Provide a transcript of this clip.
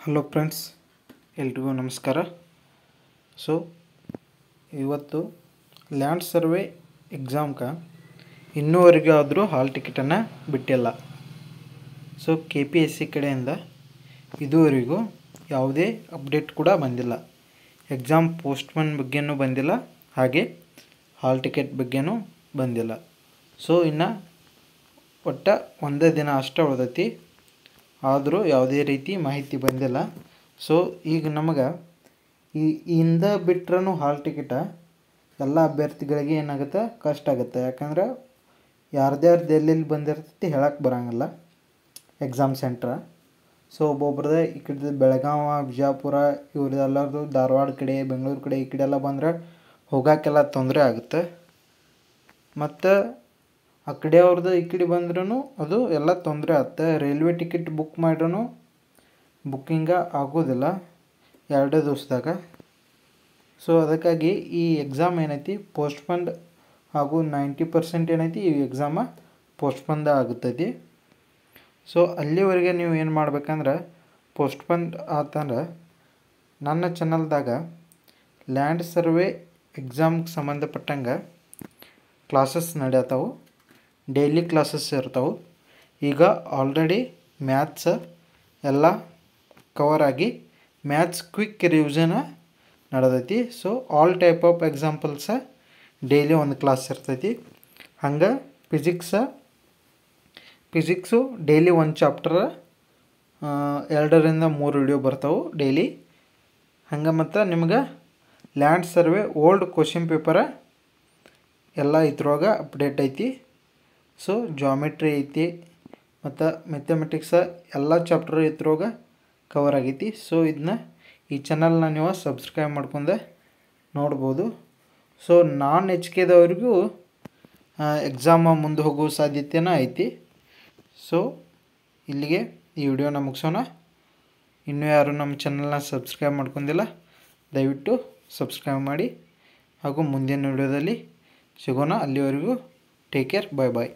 Hello friends, ಎಲ್ರಿಗೂ ನಮಸ್ಕಾರ. So ಇವತ್ತು ಲ್ಯಾಂಡ್ ಸರ್ವೆ ಎಕ್ಸಾಮ್ಗೆ ಇನ್ನೂವರೆಗೂ ಆದರೂ ಹಾಲ್ ಟಿಕೆಟನ್ನು ಬಿಟ್ಟಿಲ್ಲ. ಸೊ KPSC ಕಡೆಯಿಂದ ಇದುವರೆಗೂ ಯಾವುದೇ ಅಪ್ಡೇಟ್ ಕೂಡ ಬಂದಿಲ್ಲ. ಎಕ್ಸಾಮ್ ಪೋಸ್ಟ್ಪೋನ್ ಬಗ್ಗೆನೂ ಬಂದಿಲ್ಲ, ಹಾಗೆ ಹಾಲ್ ಟಿಕೆಟ್ ಬಗ್ಗೆನೂ ಬಂದಿಲ್ಲ. ಸೊ ಇನ್ನು ಒಂದೇ ದಿನ ಅಷ್ಟೇ ಉಳಿದೈತಿ, ಆದರೂ ಯಾವುದೇ ರೀತಿ ಮಾಹಿತಿ ಬಂದಿಲ್ಲ. ಸೊ ಈಗ ನಮಗೆ ಇಂದ ಬಿಟ್ರೂ ಹಾಲ್ ಟಿಕೆಟ ಎಲ್ಲ ಅಭ್ಯರ್ಥಿಗಳಿಗೆ ಏನಾಗುತ್ತೆ, ಕಷ್ಟ ಆಗುತ್ತೆ. ಯಾಕಂದ್ರೆ ಯಾರ್ದ್ಯಾರ್ದು ಎಲ್ಲೆಲ್ಲಿ ಬಂದಿರ್ತೈತಿ ಹೇಳಕ್ಕೆ ಬರೋಂಗಿಲ್ಲ ಎಕ್ಸಾಮ್ ಸೆಂಟ್ರ. ಸೊ ಒಬ್ಬೊಬ್ರದ್ದು ಈ ಕಡೆ ಬೆಳಗಾವಿ, ಬಿಜಾಪುರ, ಇವ್ರದ್ದೆಲ್ಲರದು ಧಾರವಾಡ ಕಡೆ, ಬೆಂಗಳೂರು ಕಡೆ ಈ ಕಡೆ ಎಲ್ಲ ಬಂದರೆ ಹೋಗೋಕ್ಕೆಲ್ಲ ತೊಂದರೆ ಆಗುತ್ತೆ. ಮತ್ತು ಆ ಕಡೆ ಅವ್ರದ್ದು ಈ ಕಡೆ ಬಂದ್ರೂ ಅದು ಎಲ್ಲ ತೊಂದರೆ ಆಗುತ್ತೆ. ರೈಲ್ವೆ ಟಿಕೆಟ್ ಬುಕ್ ಮಾಡ್ರೂ ಬುಕ್ಕಿಂಗ ಆಗೋದಿಲ್ಲ ಎರಡೇ ದಿವಸದಾಗ. ಸೊ ಅದಕ್ಕಾಗಿ ಈ ಎಕ್ಸಾಮ್ ಏನೈತಿ ಪೋಸ್ಟ್ಪಂಡ್ ಹಾಗೂ 90% ಏನೈತಿ ಈ ಎಕ್ಸಾಮ ಪೋಸ್ಟ್ಪಂದ ಆಗುತ್ತೈತಿ. ಸೊ ಅಲ್ಲಿವರೆಗೆ ನೀವು ಏನು ಮಾಡ್ಬೇಕಂದ್ರೆ, ಪೋಸ್ಟ್ಪಂಡ್ ಆತಂದ್ರೆ ನನ್ನ ಚಾನಲ್ದಾಗ ಲ್ಯಾಂಡ್ ಸರ್ವೆ ಎಕ್ಸಾಮ್ಗೆ ಸಂಬಂಧಪಟ್ಟಂಗೆ ಕ್ಲಾಸಸ್ ನಡೆಯತ್ತವು, ಡೈಲಿ ಕ್ಲಾಸಸ್ ಇರ್ತಾವೆ. ಈಗ ಆಲ್ರೆಡಿ ಮ್ಯಾಥ್ಸ್ ಎಲ್ಲ ಕವರ್ ಆಗಿ ಮ್ಯಾಥ್ಸ್ ಕ್ವಿಕ್ ರಿವಿಷನ್ ನಡೆದೈತಿ. So all type of examples daily ಒಂದು ಕ್ಲಾಸ್ ಇರ್ತೈತಿ. ಹಂಗೆ ಫಿಸಿಕ್ಸು ಡೈಲಿ ಒಂದು ಚಾಪ್ಟರ್ 2ರಿಂದ 3 ವಿಡಿಯೋ ಬರ್ತಾವೆ ಡೈಲಿ. ಹಂಗೆ ಮತ್ತು ನಿಮ್ಗೆ land survey old question paper ಎಲ್ಲ ಇದ್ರೊಳಗೆ ಅಪ್ಡೇಟ್ ಐತಿ. ಸೊ ಜಾಮೆಟ್ರಿ ಐತಿ ಮತ್ತು ಮ್ಯಾಥಮೆಟಿಕ್ಸ ಎಲ್ಲ ಚಾಪ್ಟರ್ ಇದ್ರೊಳಗೆ ಕವರ್ ಆಗೈತಿ. ಸೊ ಇದನ್ನ ಈ ಚಾನಲ್ನ ನೀವು ಸಬ್ಸ್ಕ್ರೈಬ್ ಮಾಡ್ಕೊಂಡೆ ನೋಡ್ಬೋದು. ಸೊ ನಾನ್ HKದವ್ರಿಗೂ ಎಕ್ಸಾಮ ಮುಂದೆ ಹೋಗೋ ಸಾಧ್ಯತೆಯೂ ಐತಿ. ಸೊ ಇಲ್ಲಿಗೆ ಈ ವಿಡಿಯೋನ ಮುಗಿಸೋಣ. ಇನ್ನೂ ಯಾರು ನಮ್ಮ ಚಾನಲ್ನ ಸಬ್ಸ್ಕ್ರೈಬ್ ಮಾಡ್ಕೊಂಡಿಲ್ಲ, ದಯವಿಟ್ಟು ಸಬ್ಸ್ಕ್ರೈಬ್ ಮಾಡಿ. ಹಾಗೂ ಮುಂದಿನ ವಿಡಿಯೋದಲ್ಲಿ ಸಿಗೋಣ. ಅಲ್ಲಿವರೆಗೂ ಟೇಕ್ ಕೇರ್, ಬಾಯ್ ಬಾಯ್.